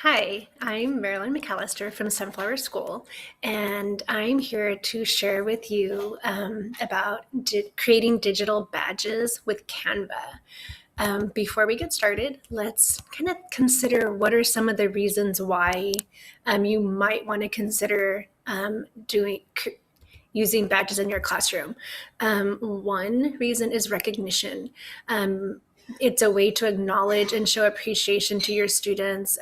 Hi, I'm Marilyn McAllister from Sunflower School, and I'm here to share with you about creating digital badges with Canva. Before we get started, let's kind of consider what are some of the reasons why you might want to consider using badges in your classroom. One reason is recognition. It's a way to acknowledge and show appreciation to your students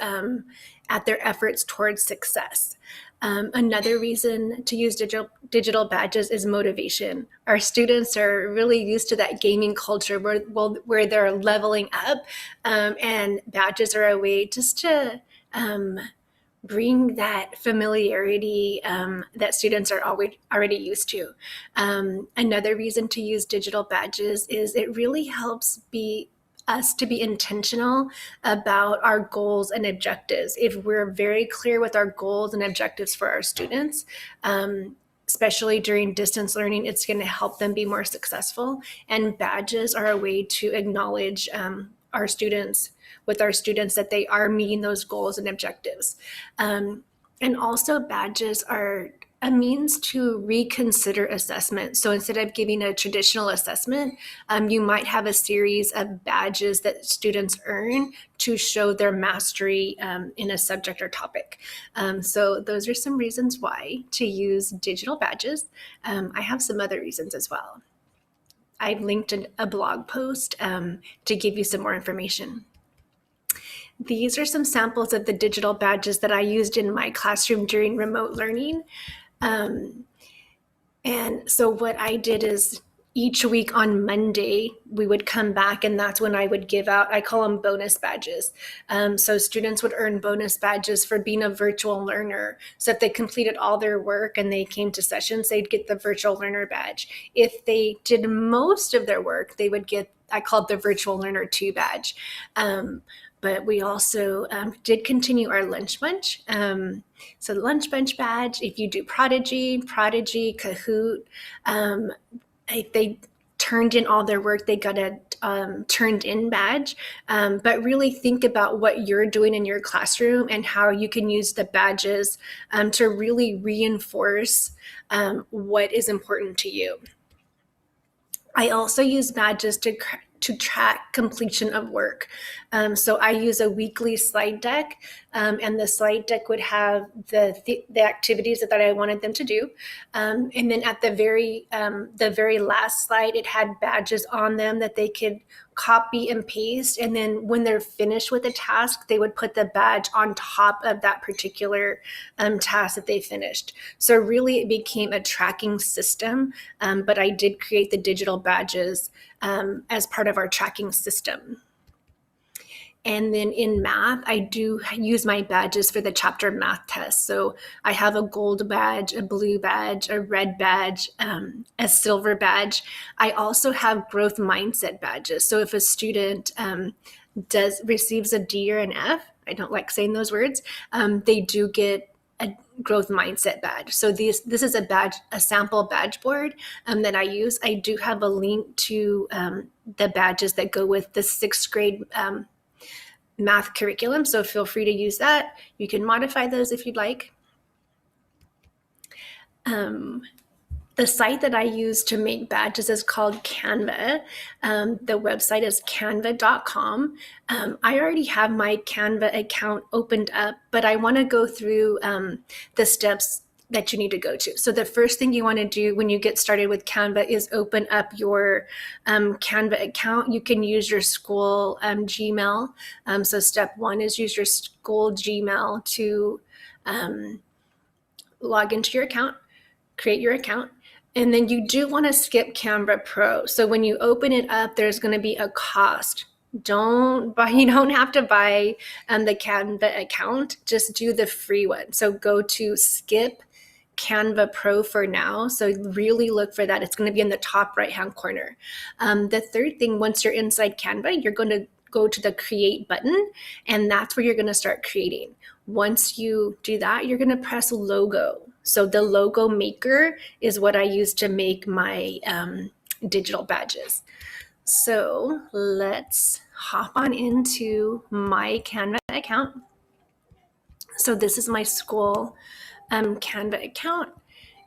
at their efforts towards success. Another reason to use digital badges is motivation. Our students are really used to that gaming culture where they're leveling up, and badges are a way just to bring that familiarity that students are already used to. Another reason to use digital badges is it really helps us to be intentional about our goals and objectives. If we're very clear with our goals and objectives for our students, especially during distance learning, it's going to help them be more successful. And badges are a way to acknowledge our students that they are meeting those goals and objectives. And also badges are a means to reconsider assessment. So instead of giving a traditional assessment, you might have a series of badges that students earn to show their mastery in a subject or topic. So those are some reasons why to use digital badges. I have some other reasons as well. I've linked a blog post to give you some more information. These are some samples of the digital badges that I used in my classroom during remote learning. And so what I did is each week on Monday, we would come back and that's when I would give out, I call them bonus badges. So students would earn bonus badges for being a virtual learner. So if they completed all their work and they came to sessions, they'd get the virtual learner badge. If they did most of their work, they would get, I called the virtual learner 2 badge. But we also did continue our lunch bunch. So the lunch bunch badge, if you do Prodigy, Kahoot, if they turned in all their work, they got a turned in badge. But really think about what you're doing in your classroom and how you can use the badges to really reinforce what is important to you. I also use badges to track completion of work. So I use a weekly slide deck, and the slide deck would have the activities that I wanted them to do. And then at the very last slide, it had badges on them that they could copy and paste. And then when they're finished with a task, they would put the badge on top of that particular task that they finished. So really it became a tracking system, but I did create the digital badges as part of our tracking system. And then in math, I do use my badges for the chapter math test. So I have a gold badge, a blue badge, a red badge, a silver badge. I also have growth mindset badges. So if a student receives a D or an F, I don't like saying those words, they do get a growth mindset badge. So this is a sample badge board that I use. I do have a link to the badges that go with the 6th grade math curriculum. So feel free to use that. You can modify those if you'd like. The site that I use to make badges is called Canva. The website is canva.com. I already have my Canva account opened up, but I want to go through the steps that you need to go to. So the first thing you want to do when you get started with Canva is open up your Canva account. You can use your school Gmail. So step 1 is use your school Gmail to log into your account, create your account. And then you do want to skip Canva Pro. So when you open it up, there's going to be a cost. You don't have to buy the Canva account. Just do the free one. So go to skip Canva Pro for now. So really look for that. It's going to be in the top right-hand corner. The third thing, once you're inside Canva, you're going to go to the create button, and that's where you're going to start creating. Once you do that, you're going to press logo. So the logo maker is what I use to make my digital badges. So let's hop on into my Canva account. So this is my school Canva account.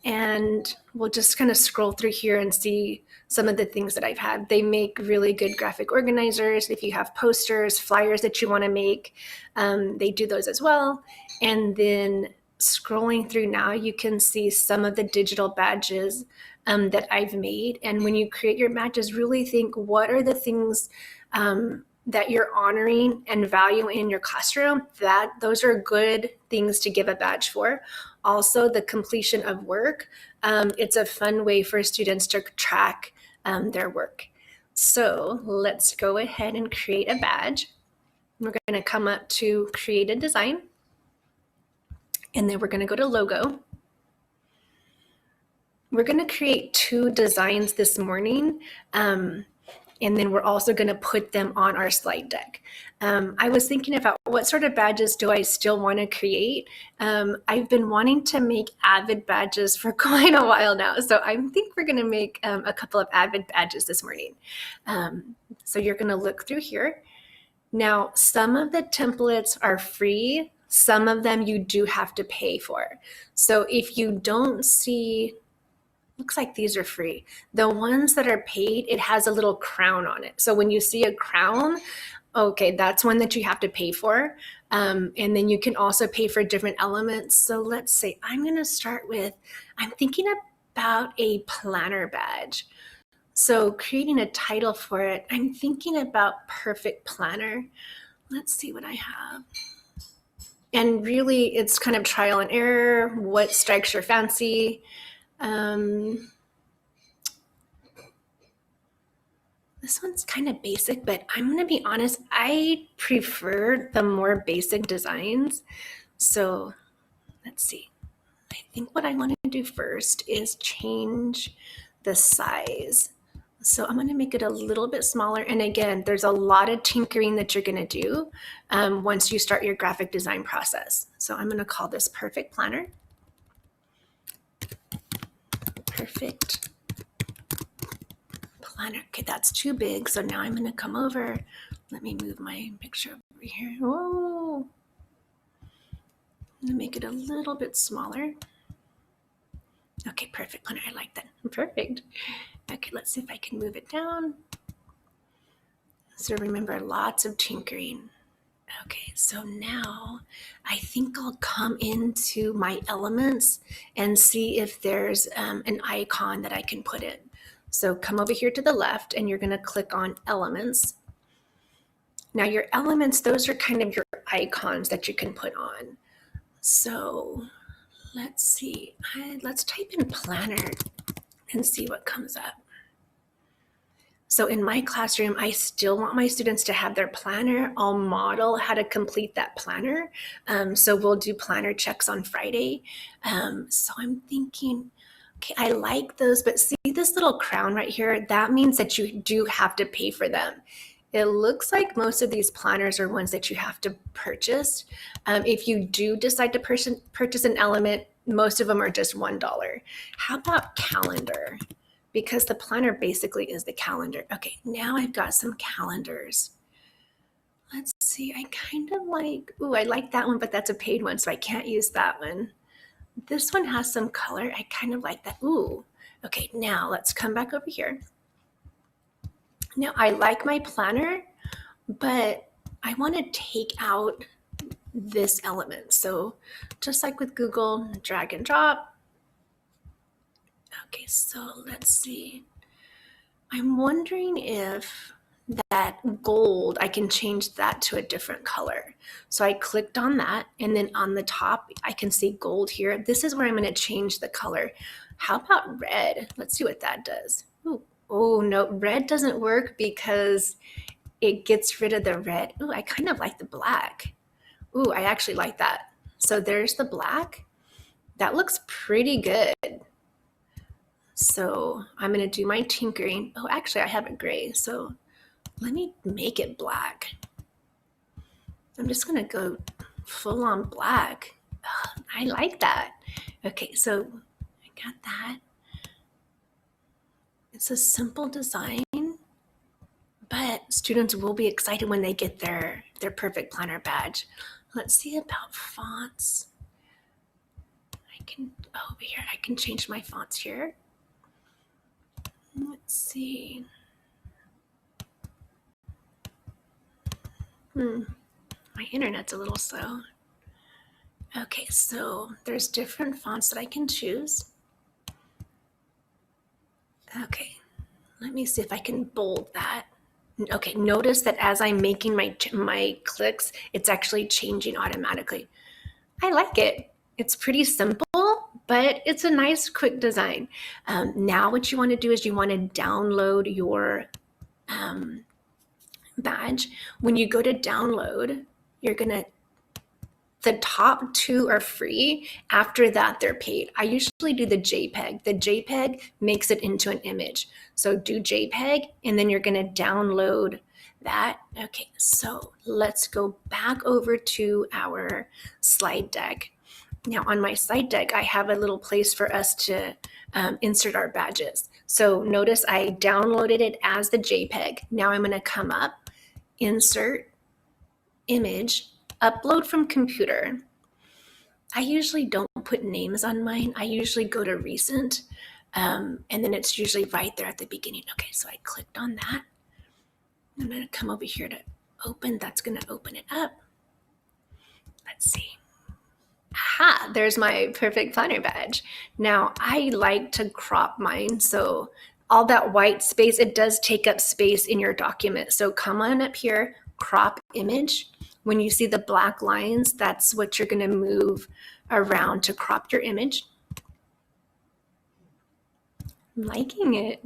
And we'll just kind of scroll through here and see some of the things that I've had. They make really good graphic organizers. If you have posters, flyers that you want to make, they do those as well. And then scrolling through now, you can see some of the digital badges that I've made. And when you create your badges, really think, what are the things that you're honoring and valuing in your classroom? Those are good things to give a badge for. Also, the completion of work. It's a fun way for students to track their work. So let's go ahead and create a badge. We're going to come up to create a design, and then we're going to go to logo. We're going to create 2 designs this morning. And then we're also going to put them on our slide deck. I was thinking about what sort of badges do I still want to create. I've been wanting to make Avid badges for quite a while now. So I think we're going to make a couple of Avid badges this morning. So you're going to look through here. Now, some of the templates are free. Some of them you do have to pay for. So if you don't see, looks like these are free. The ones that are paid, it has a little crown on it. So when you see a crown, okay, that's one that you have to pay for. And then you can also pay for different elements. So let's say I'm going to start with, I'm thinking about a planner badge. So creating a title for it, I'm thinking about Perfect Planner. Let's see what I have. And really, it's kind of trial and error. What strikes your fancy? This one's kind of basic, but I'm going to be honest, I prefer the more basic designs. So let's see. I think what I want to do first is change the size. So I'm going to make it a little bit smaller. And again, there's a lot of tinkering that you're going to do once you start your graphic design process. So I'm going to call this Perfect Planner. Perfect Planner. Okay, that's too big. So now I'm going to come over. Let me move my picture over here. Whoa. I'm going to make it a little bit smaller. Okay, Perfect Planner. I like that. Perfect. Okay, let's see if I can move it down. So remember, lots of tinkering. Okay, so now I think I'll come into my elements and see if there's an icon that I can put in. So come over here to the left and you're going to click on elements. Now your elements, those are kind of your icons that you can put on. So let's see, let's type in planner and see what comes up. So in my classroom, I still want my students to have their planner. I'll model how to complete that planner. So we'll do planner checks on Friday. So I'm thinking, okay, I like those, but see this little crown right here? That means that you do have to pay for them. It looks like most of these planners are ones that you have to purchase. If you do decide to purchase an element, most of them are just $1. How about calendar? Because the planner basically is the calendar. Okay, now I've got some calendars. Let's see, I kind of like, I like that one, but that's a paid one, so I can't use that one. This one has some color. I kind of like that. Okay, now let's come back over here. Now I like my planner, but I want to take out this element. So just like with Google, drag and drop. Okay, so let's see. I'm wondering if that gold, I can change that to a different color. So I clicked on that, and then on the top, I can see gold here. This is where I'm going to change the color. How about red? Let's see what that does. Oh, no, red doesn't work because it gets rid of the red. I kind of like the black. I actually like that. So there's the black. That looks pretty good. So I'm going to do my tinkering. Actually, I have it gray. So let me make it black. I'm just going to go full on black. I like that. Okay, so I got that. It's a simple design, but students will be excited when they get their Perfect Planner badge. Let's see about fonts. Over here, I can change my fonts here. Let's see. My internet's a little slow. Okay, so there's different fonts that I can choose. Okay, let me see if I can bold that. Okay, notice that as I'm making my clicks, it's actually changing automatically. I like it. It's pretty simple, but it's a nice, quick design. Now what you want to do is you want to download your badge. When you go to download, the top two are free. After that, they're paid. I usually do the JPEG. The JPEG makes it into an image. So do JPEG, and then you're going to download that. Okay, so let's go back over to our slide deck. Now on my slide deck, I have a little place for us to insert our badges. So notice I downloaded it as the JPEG. Now I'm going to come up, insert, image, upload from computer. I usually don't put names on mine. I usually go to recent, and then it's usually right there at the beginning. Okay, so I clicked on that. I'm going to come over here to open. That's going to open it up. Let's see. Aha, there's my perfect planner badge. Now, I like to crop mine, so all that white space, it does take up space in your document. So come on up here, crop image. When you see the black lines, that's what you're going to move around to crop your image. I'm liking it.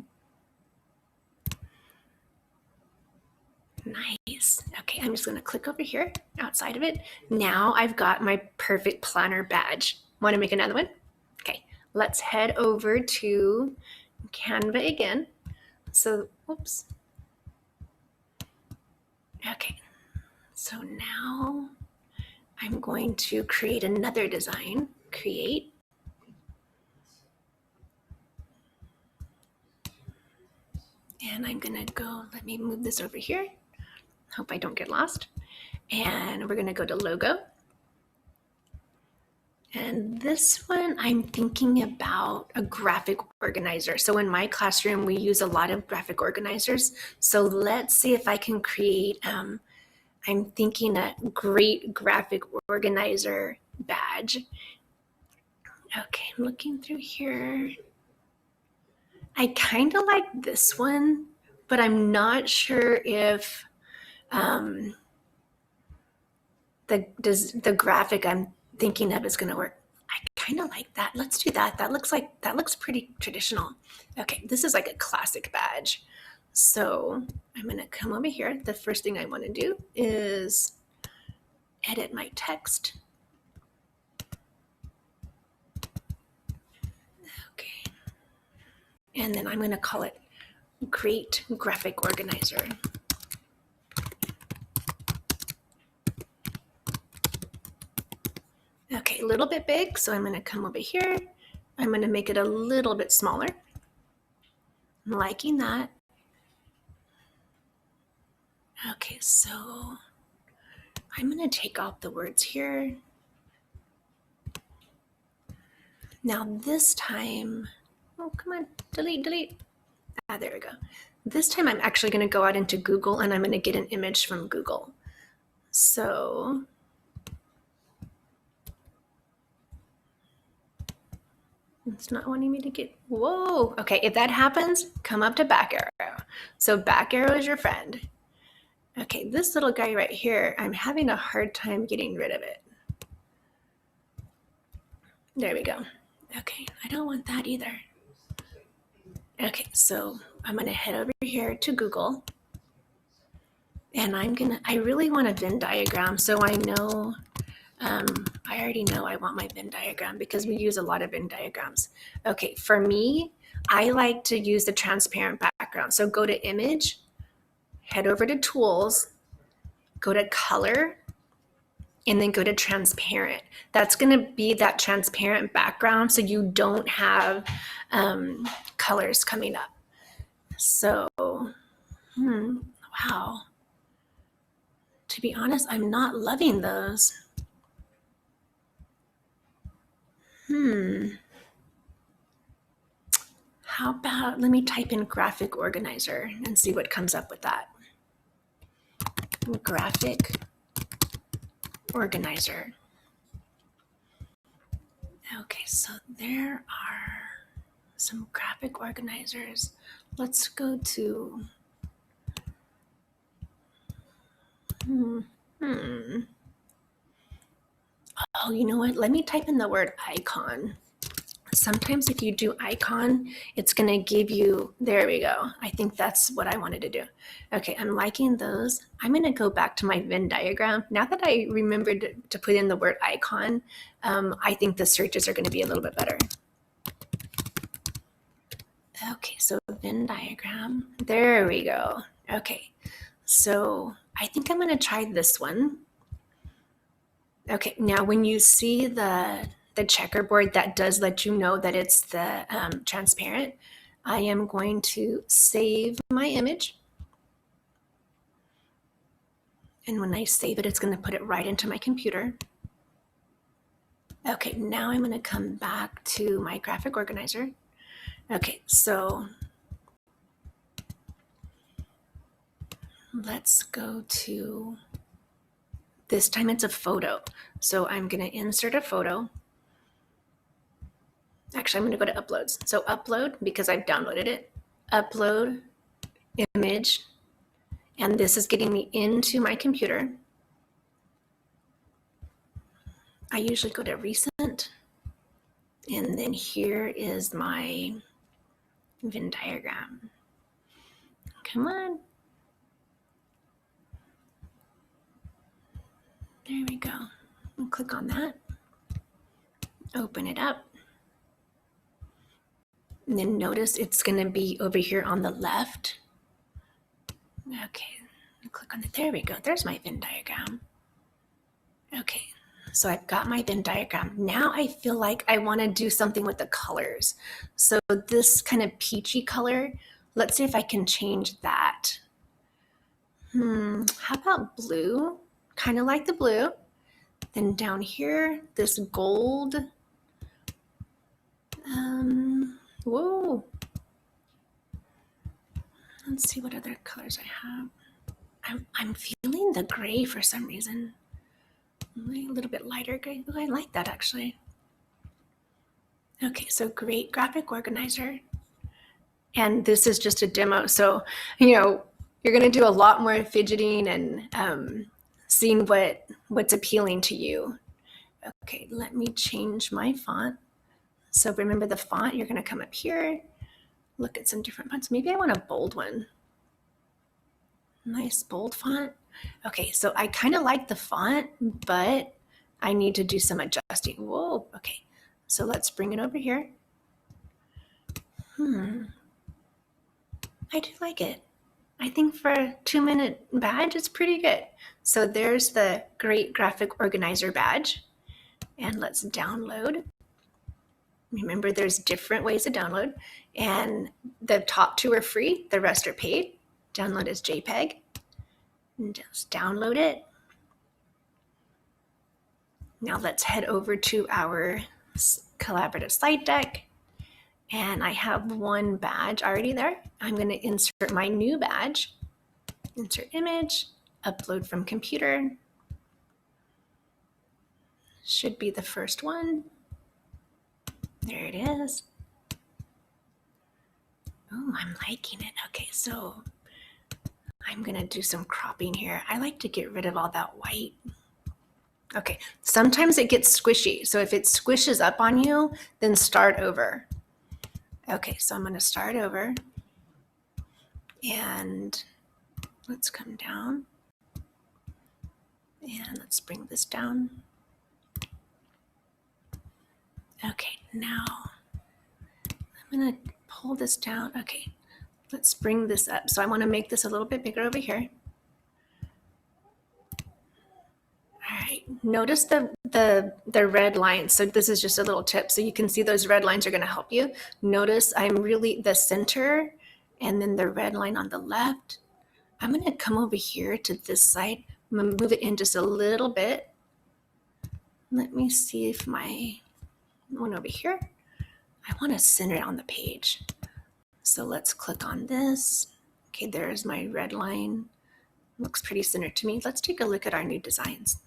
Nice. Okay, I'm just going to click over here outside of it. Now I've got my perfect planner badge. Want to make another one? Okay, let's head over to Canva again. So, oops. Okay, so now I'm going to create another design. Create. And I'm going to go, let me move this over here. Hope I don't get lost. And we're going to go to logo. And this one, I'm thinking about a graphic organizer. So in my classroom, we use a lot of graphic organizers. So let's see if I can create, I'm thinking a great graphic organizer badge. Okay, I'm looking through here. I kind of like this one, but I'm not sure if the graphic I'm thinking of is going to work. I kind of like that. Let's do that. That looks pretty traditional. Okay, this is like a classic badge. So I'm going to come over here. The first thing I want to do is edit my text. Okay. And then I'm going to call it Great Graphic Organizer. Okay, a little bit big, so I'm going to come over here. I'm going to make it a little bit smaller. I'm liking that. Okay, so I'm going to take off the words here. Now this time, oh, come on, delete. Ah, there we go. This time I'm actually going to go out into Google and I'm going to get an image from Google. So it's not wanting me to get, whoa. Okay, if that happens, come up to back arrow. So back arrow is your friend. Okay, this little guy right here, I'm having a hard time getting rid of it. There we go. Okay, I don't want that either. Okay, so I'm gonna head over here to Google and I really want a Venn diagram, so I know, I already know I want my Venn diagram because we use a lot of Venn diagrams. Okay, for me, I like to use the transparent background. So go to image, head over to tools, go to color, and then go to transparent. That's going to be that transparent background so you don't have colors coming up. So, wow. To be honest, I'm not loving those. How about, let me type in graphic organizer and see what comes up with that. Graphic organizer. Okay, so there are some graphic organizers. Let's go to, oh, you know what? Let me type in the word icon. Sometimes if you do icon, it's going to give you, there we go. I think that's what I wanted to do. Okay, I'm liking those. I'm going to go back to my Venn diagram. Now that I remembered to put in the word icon, I think the searches are going to be a little bit better. Okay, so Venn diagram. There we go. Okay, so I think I'm going to try this one. Okay, now when you see the checkerboard, that does let you know that it's the transparent. I am going to save my image. And when I save it, it's going to put it right into my computer. Okay, now I'm going to come back to my graphic organizer. Okay, so let's go to, this time it's a photo. So I'm going to insert a photo. Actually, I'm going to go to uploads. So upload, because I've downloaded it, upload image, and this is getting me into my computer. I usually go to recent, and then here is my Venn diagram. Come on. There we go. I'll click on that. Open it up. And then notice it's going to be over here on the left. Okay, click on it. There we go. There's my Venn diagram. Okay, so I've got my Venn diagram. Now I feel like I want to do something with the colors. So this kind of peachy color, let's see if I can change that. How about blue? Kind of like the blue. Then down here, this gold. Whoa. Let's see what other colors I have. I'm feeling the gray for some reason. A little bit lighter gray. Oh, I like that actually. Okay, so great graphic organizer. And this is just a demo. So, you're going to do a lot more fidgeting and seeing what's appealing to you. Okay, let me change my font. So remember the font, you're going to come up here, look at some different fonts. Maybe I want a bold one. Nice bold font. Okay, so I kind of like the font, but I need to do some adjusting. Whoa, okay. So let's bring it over here. I do like it. I think for a 2-minute badge, it's pretty good. So there's the Great Graphic Organizer badge. And let's download. Remember, there's different ways to download. And the top 2 are free. The rest are paid. Download as JPEG. And just download it. Now let's head over to our collaborative slide deck. And I have one badge already there. I'm going to insert my new badge. Insert image, upload from computer. Should be the first one. There it is. Oh, I'm liking it. Okay, so I'm going to do some cropping here. I like to get rid of all that white. Okay, sometimes it gets squishy. So if it squishes up on you, then start over. Okay, so I'm going to start over. And let's come down. And let's bring this down. Okay, now I'm going to pull this down. Okay, let's bring this up. So I want to make this a little bit bigger over here. All right, notice the red lines. So this is just a little tip. So you can see those red lines are going to help you. Notice I'm really the center and then the red line on the left. I'm going to come over here to this side. I'm going to move it in just a little bit. Let me see if my one over here. I want to center it on the page. So let's click on this. Okay, there's my red line. Looks pretty centered to me. Let's take a look at our new designs.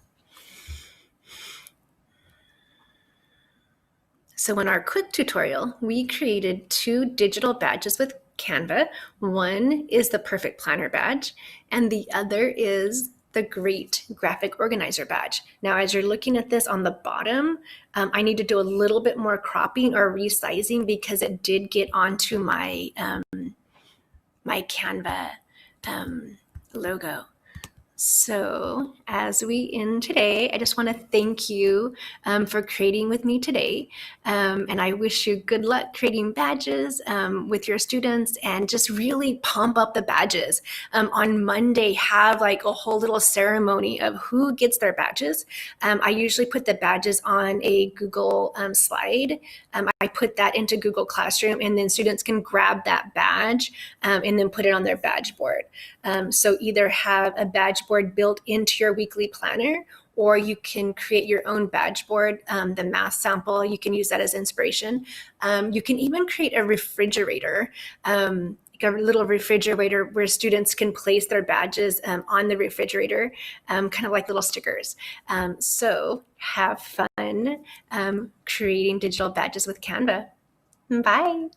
So in our quick tutorial, we created 2 digital badges with Canva. One is the Perfect Planner badge, and the other is the Great Graphic Organizer badge. Now, as you're looking at this on the bottom, I need to do a little bit more cropping or resizing because it did get onto my, my Canva logo. So as we end today, I just want to thank you for creating with me today. And I wish you good luck creating badges with your students, and just really pump up the badges. On Monday, have like a whole little ceremony of who gets their badges. I usually put the badges on a Google slide. I put that into Google Classroom, and then students can grab that badge and then put it on their badge board. So either have a badge board built into your weekly planner, or you can create your own badge board. The math sample, you can use that as inspiration. You can even create a refrigerator, like a little refrigerator where students can place their badges on the refrigerator, kind of like little stickers. So have fun creating digital badges with Canva. Bye.